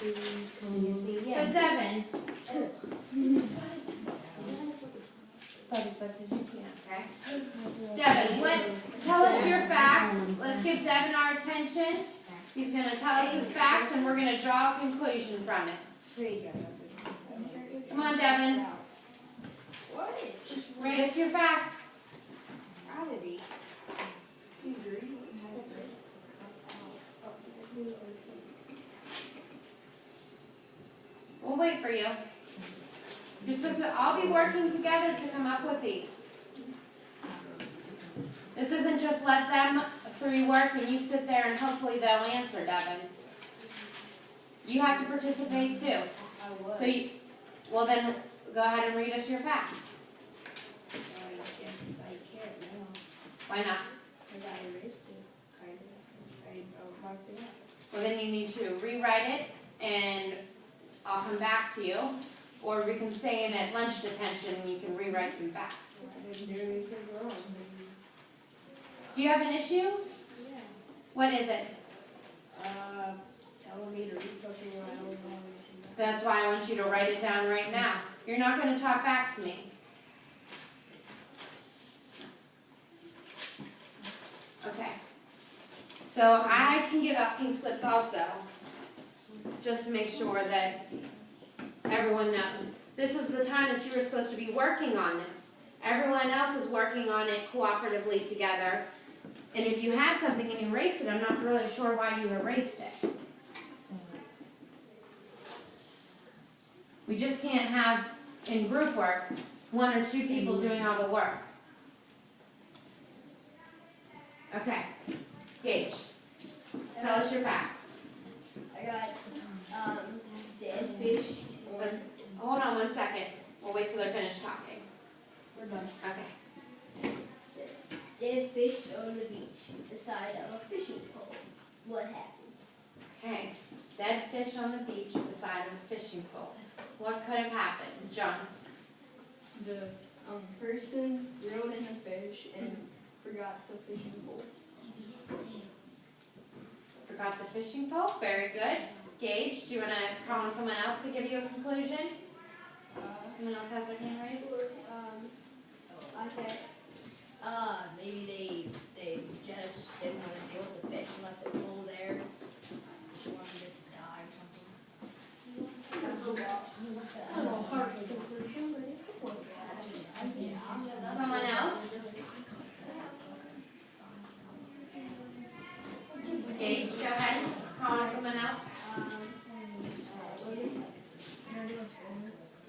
So Devin, as best as you can, okay? Devin, tell us your facts. Let's give Devin our attention. He's going to tell us his facts, and we're going to draw a conclusion from it. Come on, Devin. Just read us your facts. We'll wait for you. You're supposed to all be working together to come up with these. This isn't just let them three work and you sit there and hopefully they'll answer, Devin. You have to participate too. So well then, go ahead and read us your facts. I guess I can't now. Why not? Because I erased it, kind of. I marked it up. Well, then you need to rewrite it, and I'll come back to you. Or we can stay in at lunch detention and you can rewrite some facts. I didn't do anything wrong. Do you have an issue? Yeah. What is it? Telling me to read something when I don't know anything. That's why I want you to write it down right now. You're not going to talk back to me. Okay. So I can give out pink slips also, just to make sure that everyone knows. This is the time that you were supposed to be working on this. Everyone else is working on it cooperatively together. And if you had something and you erased it, I'm not really sure why you erased it. We just can't have, in group work, one or two people doing all the work. Okay. Gage, tell us your facts. I got dead fish. Hold on 1 second. We'll wait till they're finished talking. We're done. Okay. Dead fish on the beach beside of a fishing pole. What happened? Okay. Dead fish on the beach beside of a fishing pole. What could have happened? John. The person reeled in the fish and forgot the fishing pole. Forgot the fishing pole? Very good. Gage, do you want to call on someone else to give you a conclusion? Someone else has their hand raised? Okay. Maybe they just didn't want to deal with the fish and left the pole there. Just wanted it to die or something. That's a lot. I don't know, hard conclusion, but it's a point. Someone else? Gage, go ahead. Call on someone else.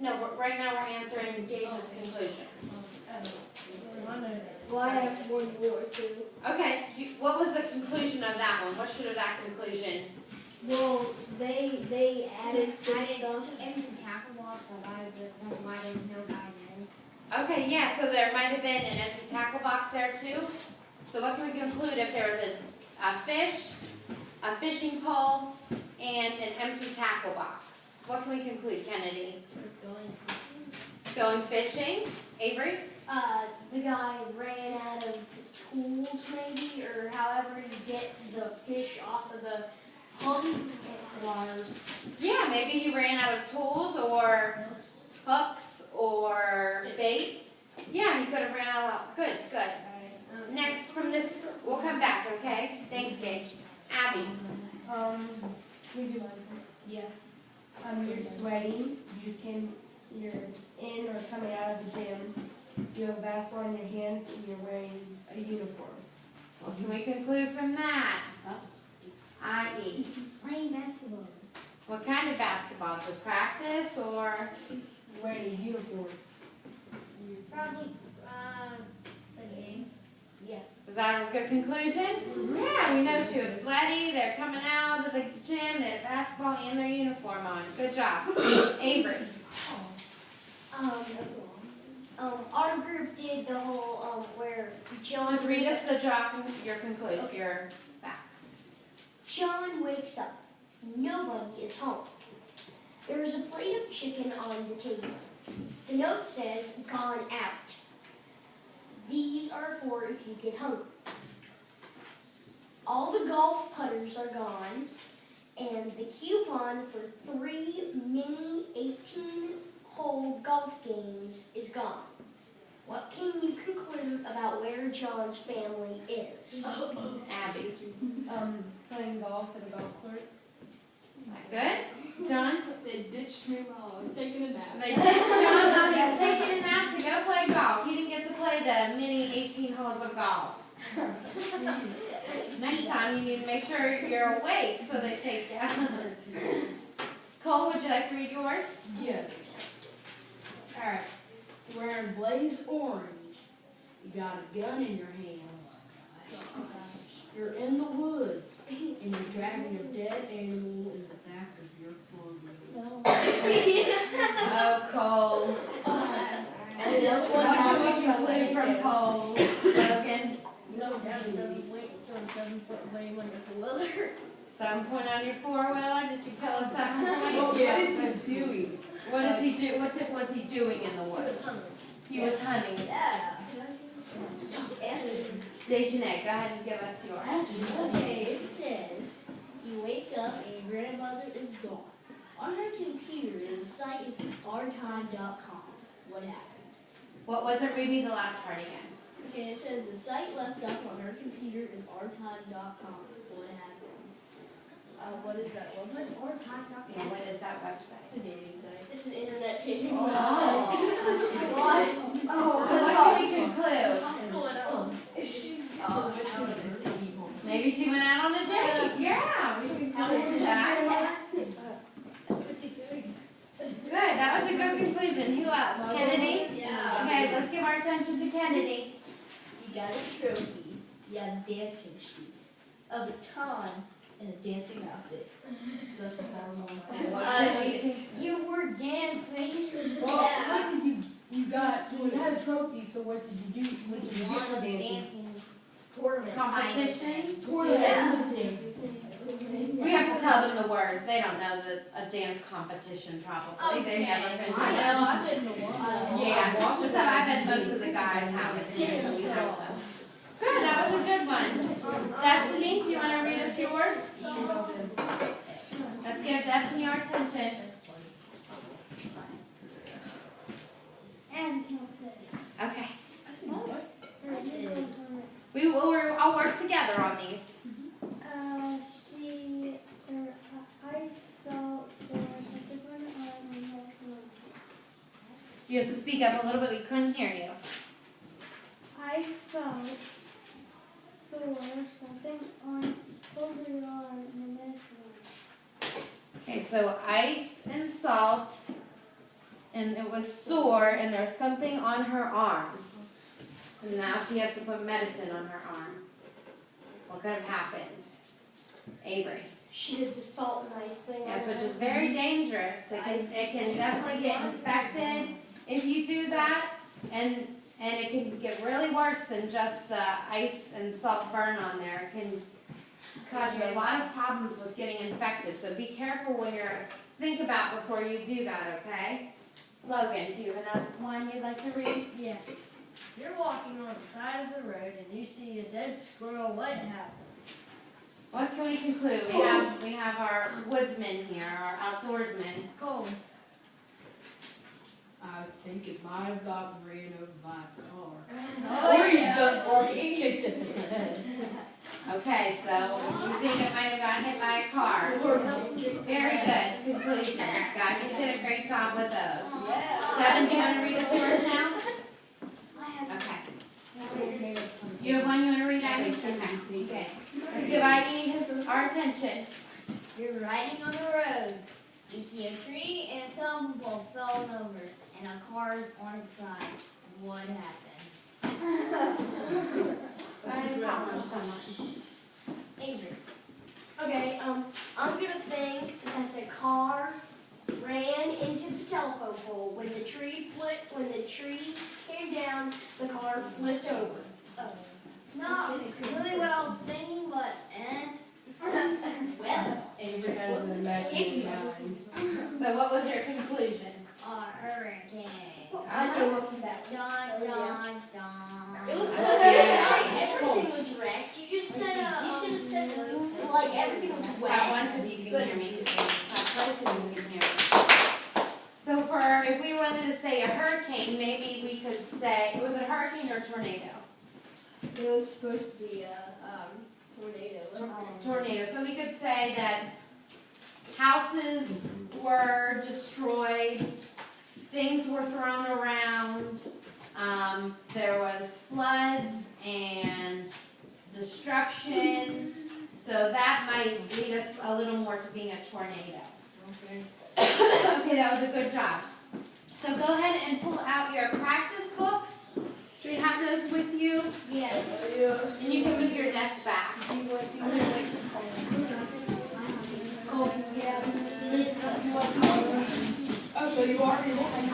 No, right now we're answering Gage's conclusions. Well, I have one more too. Okay, what was the conclusion of that one? What should have that conclusion? Well, they added some stuff. Empty tackle box, so why didn't no guy in? Okay, yeah, so there might have been an empty tackle box there too. So what can we conclude if there was a fish, a fishing pole, and an empty tackle box? What can we conclude, Kennedy? Going fishing. Avery? The guy ran out of tools maybe, or however you get the fish off of the hook. Yeah, maybe he ran out of tools or hooks or bait. Yeah, he could have ran out of, good. Next from this, we'll come back, okay? Thanks, Gage. Abby. Maybe like Yeah. you're sweating, you're in or coming out of the gym, you have a basketball in your hands, and you're wearing a uniform. What can we conclude from that? I.e. Playing basketball. What kind of basketball? Just practice or? Wearing a uniform. Probably, the game. Yeah. Was that a good conclusion? Yeah, we know she was sweaty. They're coming out of the gym. They have basketball and their uniform on. Good job. Avery. Our group did the whole where John. Just read us your facts. John wakes up. Nobody is home. There is a plate of chicken on the table. The note says, "Gone out. These are for if you get hungry." All the golf putters are gone, and the coupon for 3 mini 18-hole golf games is gone. What can you conclude about where John's family is? Abby. Playing golf at a golf court. Good? John? They ditched me while I was taking a nap. They ditched John while he was taking a nap to go play golf. He didn't get to play the mini 18 holes of golf. Next time you need to make sure you're awake so they take you. Cole, would you like to read yours? Yes. Alright. You're wearing blaze orange. You got a gun in your hands. You're in the woods and you're dragging a dead animal in the back of your Ford. Oh, Cole. And this one What I do was we conclude from Cole? Logan? No, down 7-foot lane on your four-wheeler. 7 point on your 4-wheeler. Did you tell us 7 point? What is he doing? What does he do? What was he doing in the woods? He was hunting. Yeah. Dejanay, go ahead and give us yours. Okay, it says you wake up and your grandmother is gone. On her computer, the site is ourtime.com. What happened? What was it? Read me the last part again. Okay, it says the site left up on her computer is ourtime.com. What happened? What is that website? Yeah, what is that website? It's a dating site. It's an internet dating Oh. website. So what can we conclude? What's going on? Maybe she went out on a date. Yeah, we can conclude that. 56. Good, that was a good conclusion. Who else? Kennedy? Yeah. Okay, let's give our attention to Kennedy. You got a trophy. You have dancing shoes, a baton, and a dancing outfit. That's about You were dancing. Well, what did you got? You had a trophy, so what did you do? What did you get for dancing? Tournament. Competition? Tournament. We have to tell them the words. They don't know a dance competition probably. They've never been to I one. know, I've been to one. Yeah, so I bet most of the guys haven't. So we have to. Good, that was a good one. Destiny, do you want to read us yours? Let's give Destiny our attention. Okay. We will all work together on these. You have to speak up a little bit. We couldn't hear you. I saw something on overall in this one. Okay, so ice and salt, and it was sore, and there's something on her arm. And now she has to put medicine on her arm. What could have happened? Avery. She did the salt and ice thing. Yes, which is very dangerous. It can definitely get infected if you do that, and it can get really worse than just the ice and salt burn on there. It can cause you a lot of problems with getting infected. So be careful when think about before you do that, okay? Logan, do you have another one you'd like to read? Yeah. You're walking on the side of the road and you see a dead squirrel. What happened? What can we conclude? We have our woodsman here, our outdoorsman. Go. I think it might have gotten ran over by a car. Or you kicked it in the head. Okay, so you think it might have gotten hit by a car. Very good conclusions, guys. You did a great job with those. Devin, do you want to read us yours now? Okay. You have one you want to read, Ivy? Okay. Let's give Ivy our attention. You're riding on the road. You see a tree and a telephone pole falling over, and a car is on its side. What happened? Go ahead and call on someone. Avery. Okay, I'm gonna think that the car ran into the telephone pole. When the tree came down, the car flipped over. Not really what I was thinking, but Well, Avery has an imaginary mind. So what was your conclusion? hurricane. I came up with that. Dun, dun, dun. It was Okay. everything was wrecked. You just said You should have said like everything was That wet. one so you can But hear say a hurricane, maybe we could say, was it a hurricane or a tornado? It was supposed to be a tornado. Tornado. So we could say that houses were destroyed, things were thrown around, there was floods and destruction. So that might lead us a little more to being a tornado. Okay. Okay, that was a good job. So go ahead and pull out your practice books. Do you have those with you? Yes. And you can move your desk back. Oh, so you already looking?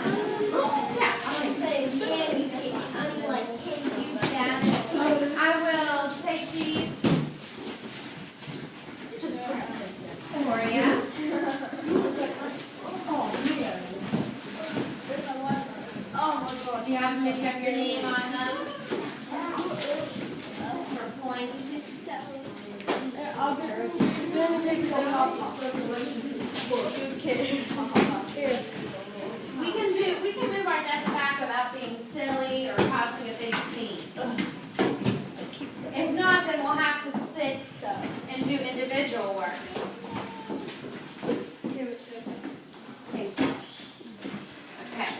Yeah. I'm saying, can you take, I'm like, can you pass? I will take these just for you. Do you have maybe have your name on them? For points? I'll get her. Then take a copy of circulation. Just kidding. Here. We can move our desk back without being silly or causing a big scene. If not, then we'll have to sit and do individual work. Okay.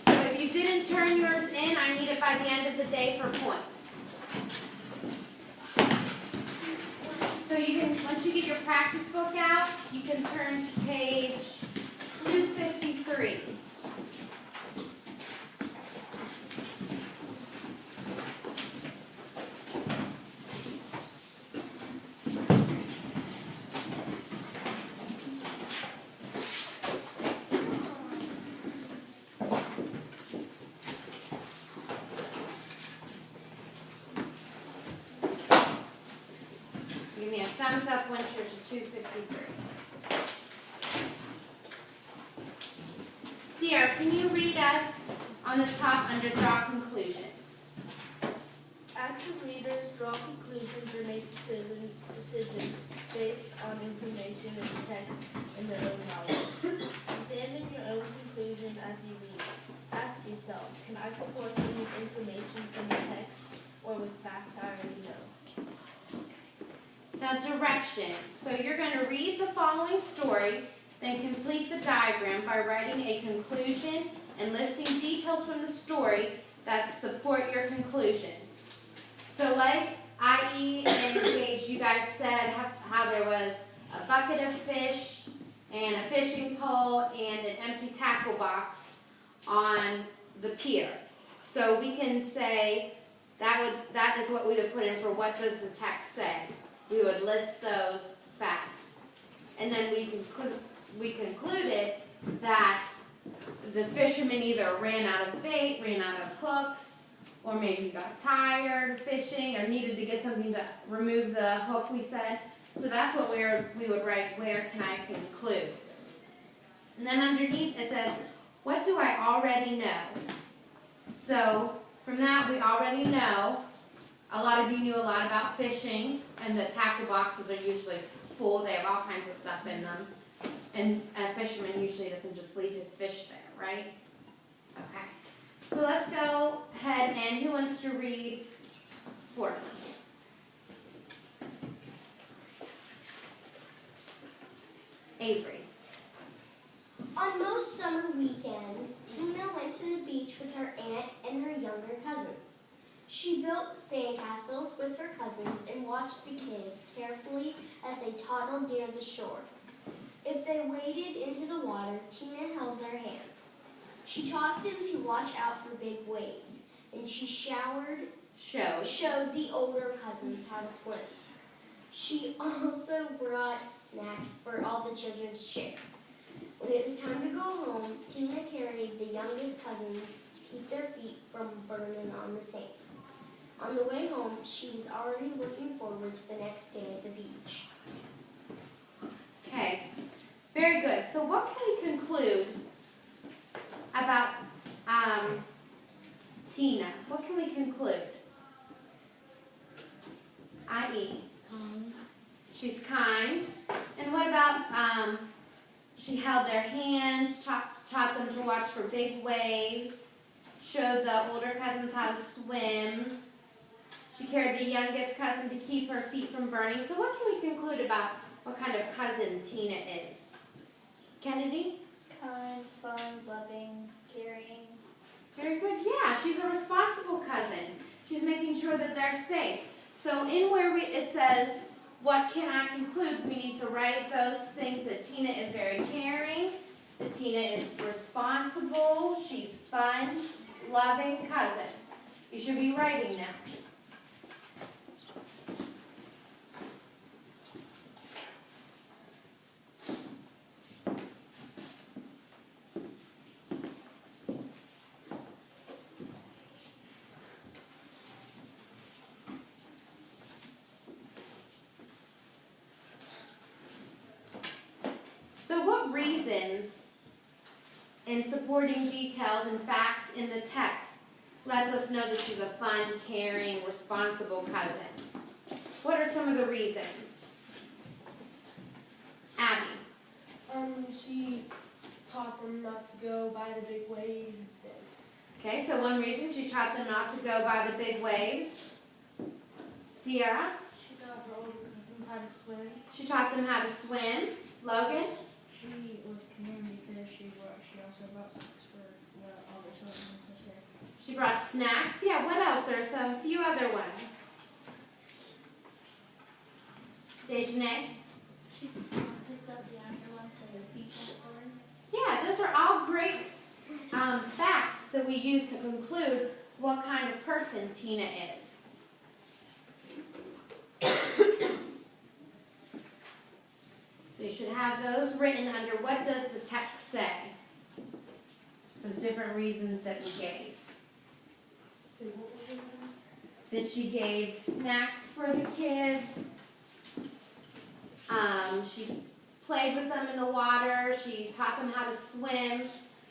So if you didn't turn yours in, I need it by the end of the day for points. So you can, once you get your practice book out, you can turn to page 253. Give me a thumbs up once you're to 253. Sierra, can you read us on the top under draw conclusions? Active leaders draw conclusions or make decisions based on information and text in their own knowledge. Examine your own conclusion as you read. Ask yourself, can I support them with information from the text or with facts I already know? Now directions. So you're going to read the following story, then complete the diagram by writing a conclusion and listing details from the story that support your conclusion. So like IE and Gage, you guys said how there was a bucket of fish and a fishing pole and an empty tackle box on the pier. So we can say that is what we would put in for what does the text say. We would list those facts. And then we concluded that the fishermen either ran out of bait, ran out of hooks, or maybe got tired of fishing or needed to get something to remove the hook, we said. So that's what we would write, where can I conclude? And then underneath it says, what do I already know? So from that, we already know, a lot of you knew a lot about fishing, and the tackle boxes are usually full. They have all kinds of stuff in them. And a fisherman usually doesn't just leave his fish there, right? Okay. So let's go ahead, and who wants to read for me? Avery. On most summer weekends, Tina went to the beach with her aunt and her younger cousins. She built sandcastles with her cousins and watched the kids carefully as they toddled near the shore. If they waded into the water, Tina held their hands. She taught them to watch out for big waves, and she showed the older cousins how to swim. She also brought snacks for all the children to share. When it was time to go home, Tina carried the youngest cousins to keep their feet from burning on the sand. On the way home, she was already looking forward to the next day at the beach. Okay, very good. So what can we conclude about Tina? What can we conclude? I.e. she's kind. And what about she held their hands, taught them to watch for big waves, showed the older cousins how to swim. She cared the youngest cousin to keep her feet from burning. So what can we conclude about what kind of cousin Tina is? Kennedy? Kind, fun, loving, caring. Very good. Yeah, she's a responsible cousin. She's making sure that they're safe. So in where it says, what can I conclude? We need to write those things that Tina is very caring, that Tina is responsible, she's fun, loving cousin. You should be writing now. So what reasons and supporting details and facts in the text lets us know that she's a fun, caring, responsible cousin? What are some of the reasons? Abby? She taught them not to go by the big waves. Okay, so one reason she taught them not to go by the big waves. Sierra? She taught her older cousins how to swim. She taught them how to swim. Logan? She was caring because she also brought snacks for all the children in the share. She brought snacks. Yeah, what else? There are some few other ones. Dejanay? She picked up the afterlife so their feet won't burn. Yeah, those are all great facts that we use to conclude what kind of person Tina is. So you should have those written under what does the text say? Those different reasons that we gave. That she gave snacks for the kids. She played with them in the water. She taught them how to swim.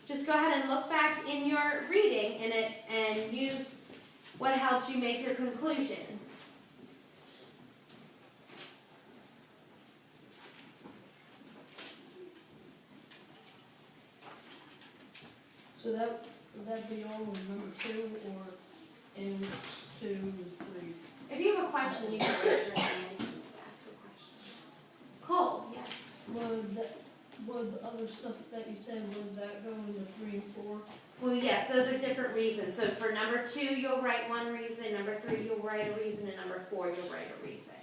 Just go ahead and look back in your reading and use what helped you make your conclusion. So would that be all in number 2 or in 2 and 3? If you have a question, you can raise your hand and ask a question. Cole, yes. Would the other stuff that you said, would that go into 3 and 4? Well, yes, those are different reasons. So for number 2, you'll write one reason. Number 3, you'll write a reason. And number 4, you'll write a reason.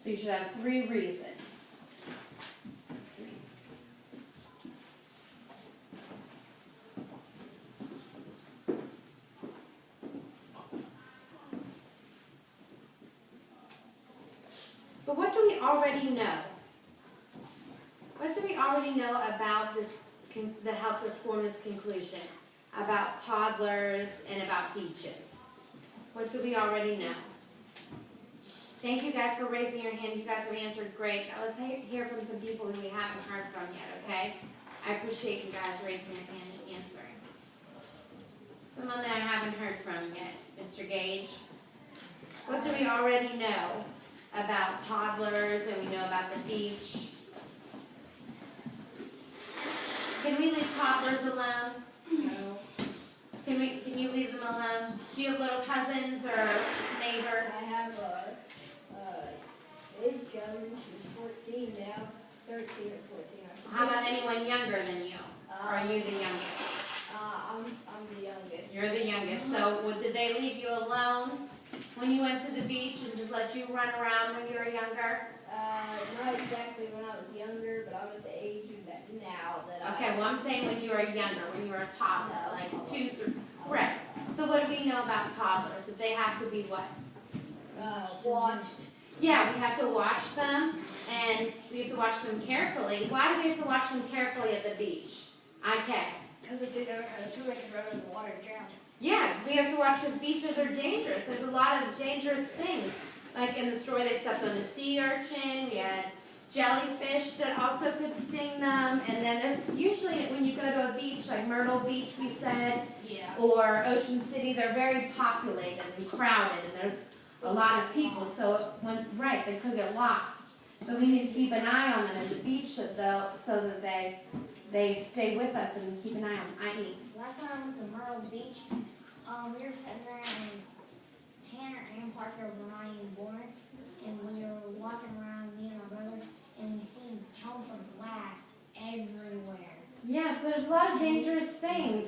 So you should have 3 reasons. So what do we already know? What do we already know about this that helped us form this conclusion? About toddlers and about beaches. What do we already know? Thank you guys for raising your hand. You guys have answered great. Let's hear from some people who we haven't heard from yet, okay? I appreciate you guys raising your hand and answering. Someone that I haven't heard from yet, Mr. Gage. What do we already know about toddlers and we know about the beach? Can we leave toddlers alone? No. Can you leave them alone? Do you have little cousins or neighbors? I have a big cousin, she's 14 now, 13 or 14. How about anyone younger than you? Or are you the youngest? I'm the youngest. You're the youngest. So did they leave you alone when you went to the beach and just let you run around when you were younger? Not exactly when I was younger, but I'm at the age now that Okay, well I'm saying when you were younger, when you were a toddler, like 2, 3. Right. So what do we know about toddlers? That they have to be what? watched. Yeah, we have to watch them, and we have to watch them carefully. Why do we have to watch them carefully at the beach? Okay. Because if they don't know how to swim, they can run in the water and drown. Yeah, we have to watch because beaches are dangerous. There's a lot of dangerous things. Like in the story, they stepped on a sea urchin. We had jellyfish that also could sting them. And then there's usually when you go to a beach like Myrtle Beach, we said, Yeah. or Ocean City, they're very populated and crowded, and there's a lot of people. So right, they could get lost. So we need to keep an eye on them at the beach though, so that they stay with us and keep an eye on them. I.e. Last time I went to Myrtle Beach, we were sitting there and Tanner and Parker were not even born, and we were walking around, me and my brother, and we seen chunks of glass everywhere. Yeah, so there's a lot of dangerous things